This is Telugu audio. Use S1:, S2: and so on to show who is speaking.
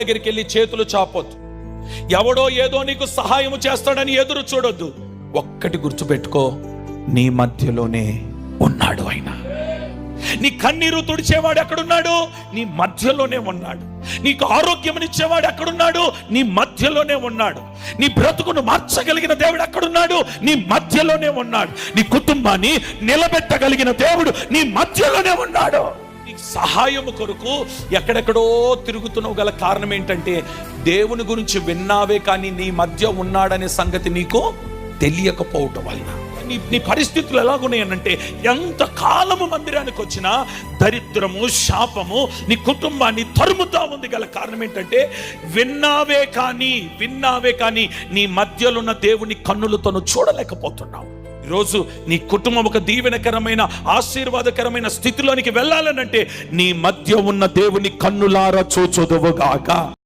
S1: దగ్గరికి వెళ్ళి చేతులు చాపొద్దు. ఎవడో ఏదో నీకు సహాయం చేస్తాడని ఎదురు చూడొద్దు. ఒక్కటి గుర్తుపెట్టుకో, నీ మధ్యలోనే ఉన్నాడు ఆయన. నీ కన్నీరు తుడిచేవాడు ఎక్కడున్నాడు? నీ మధ్యలోనే ఉన్నాడు. నీకు ఆరోగ్యమునిచ్చేవాడు ఎక్కడున్నాడు? నీ మధ్యలోనే ఉన్నాడు. నీ బ్రతుకును మార్చగలిగిన దేవుడు ఎక్కడున్నాడు? నీ మధ్యలోనే ఉన్నాడు. నీ కుటుంబాన్ని నిలబెట్టగలిగిన దేవుడు నీ మధ్యలోనే ఉన్నాడు. నీకు సహాయము కొరకు ఎక్కడెక్కడో తిరుగుతున్నావు గల కారణం ఏంటంటే, దేవుని గురించి విన్నావే కానీ నీ మధ్య ఉన్నాడనే సంగతి నీకు తెలియకపోవటం వల్ల. నీ పరిస్థితులు ఎలాగున్నాయనంటే, ఎంత కాలము మందిరానికి వచ్చినా దరిద్రము, శాపము నీ కుటుంబాన్ని తరుముతా ఉంది గల కారణం ఏంటంటే, విన్నావే కానీ నీ మధ్యలో ఉన్న దేవుని కన్నులతో చూడలేకపోతున్నావు. ఈరోజు నీ కుటుంబం ఒక దీవెనకరమైన, ఆశీర్వాదకరమైన స్థితిలోనికి వెళ్ళాలనంటే, నీ మధ్య ఉన్న దేవుని కన్నులారా చూచుదువుగాక.